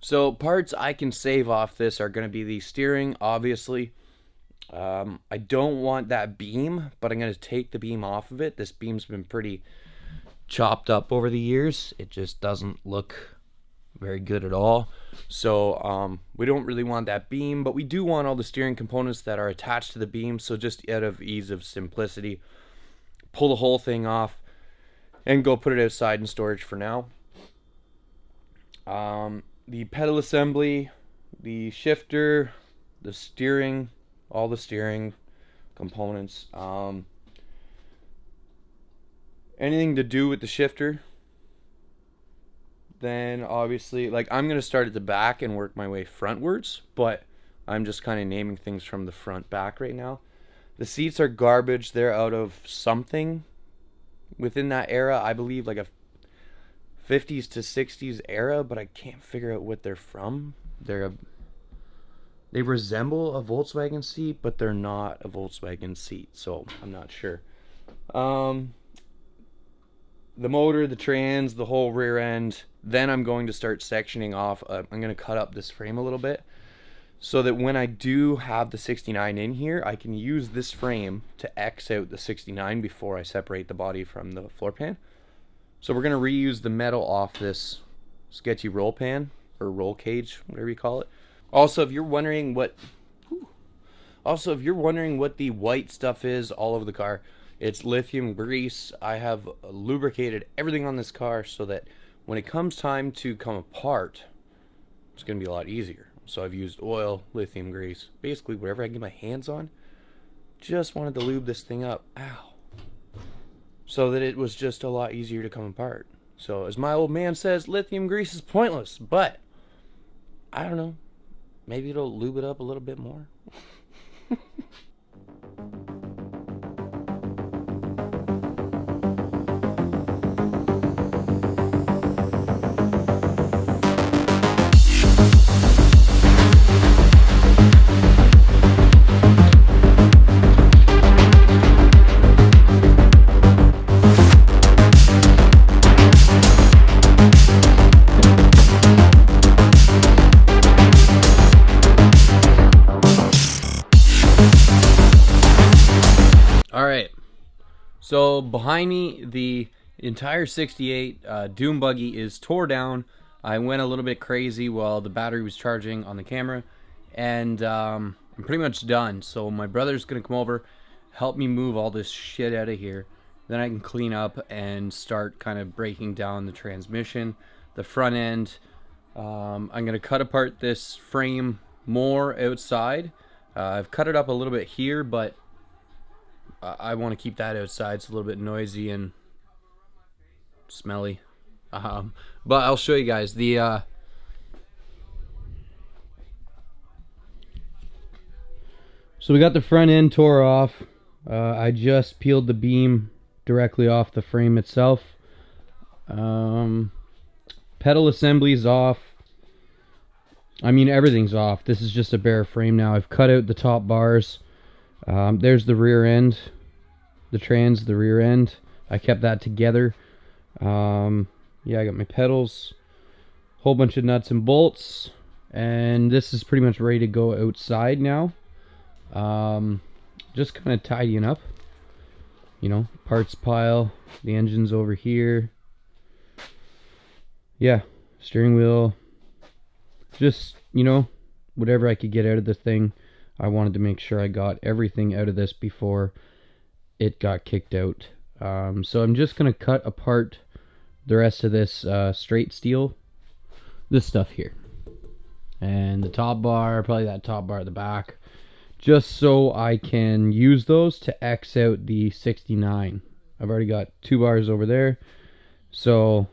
So parts I can save off this are going to be the steering, obviously. I don't want that beam, but I'm going to take the beam off of it. This beam's been pretty chopped up over the years. It just doesn't look very good at all. So we don't really want that beam, but we do want all the steering components that are attached to the beam. So just out of ease of simplicity, pull the whole thing off and go put it outside in storage for now. The pedal assembly, the shifter, the steering, all the steering components, anything to do with the shifter, then obviously, like, I'm gonna start at the back and work my way frontwards, but I'm just kind of naming things from the front back right now. The seats are garbage. They're out of something within that era, I believe, like a 50s to 60s era, but I can't figure out what they're from. They resemble a Volkswagen seat, but they're not a Volkswagen seat, so I'm not sure. The motor, the trans, the whole rear end. Then I'm going to start sectioning off. I'm going to cut up this frame a little bit so that when I do have the 69 in here, I can use this frame to X out the 69 before I separate the body from the floor pan. So we're going to reuse the metal off this Sketchy roll pan, or roll cage, whatever you call it. Also, if you're wondering what the white stuff is all over the car, it's lithium grease. I have lubricated everything on this car so that when it comes time to come apart, it's going to be a lot easier. So I've used oil, lithium grease, basically whatever I can get my hands on. Just wanted to lube this thing up. Ow. So that it was just a lot easier to come apart. So as my old man says, lithium grease is pointless, but I don't know. Maybe it'll lube it up a little bit more. Alright, so behind me, the entire 68 Doom buggy is tore down. I went a little bit crazy while the battery was charging on the camera, and I'm pretty much done. So my brother's going to come over, help me move all this shit out of here. Then I can clean up and start kind of breaking down the transmission, the front end. I'm going to cut apart this frame more outside. I've cut it up a little bit here, but I want to keep that outside. It's a little bit noisy and smelly. But I'll show you guys the so we got the front end tore off. I just peeled the beam directly off the frame itself. Pedal assembly's off. I mean, everything's off. This is just a bare frame now. I've cut out the top bars. There's the rear end, the trans, the rear end. I kept that together. Yeah, I got my pedals, whole bunch of nuts and bolts, and this is pretty much ready to go outside now. Just kind of tidying up, you know, parts pile, the engine's over here. Yeah, steering wheel, just, you know, whatever I could get out of the thing. I wanted to make sure I got everything out of this before it got kicked out. So I'm just going to cut apart the rest of this straight steel, this stuff here. And the top bar, probably that top bar at the back, just so I can use those to X out the 69. I've already got 2 bars over there. So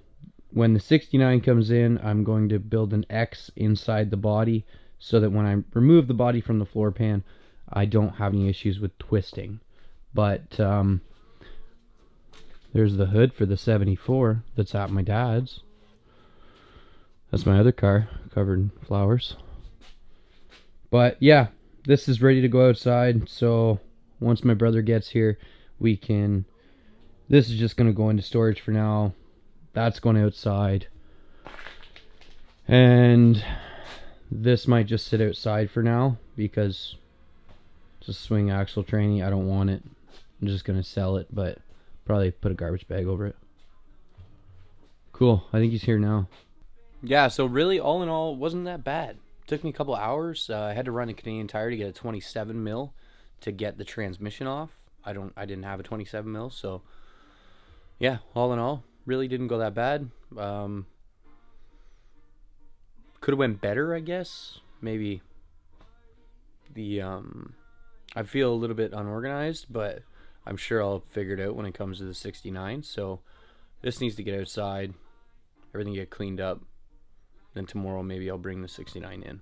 when the 69 comes in, I'm going to build an X inside the body, so that when I remove the body from the floor pan, I don't have any issues with twisting. But there's the hood for the 74 that's at my dad's. That's my other car, covered in flowers. But yeah, this is ready to go outside. So once my brother gets here, we can... This is just going to go into storage for now. That's going outside. And this might just sit outside for now because it's a swing axle tranny. I don't want it. I'm just gonna sell it, but probably put a garbage bag over it. Cool. I think he's here now. Yeah, so really, all in all, it wasn't that bad. It took me a couple hours. I had to run a Canadian Tire to get a 27 mil to get the transmission off. I didn't have a 27 mil, so yeah, all in all, really didn't go that bad. Could have went better, I guess. Maybe the I feel a little bit unorganized, but I'm sure I'll figure it out when it comes to the 69. So this needs to get outside, everything get cleaned up. Then tomorrow maybe I'll bring the 69 in.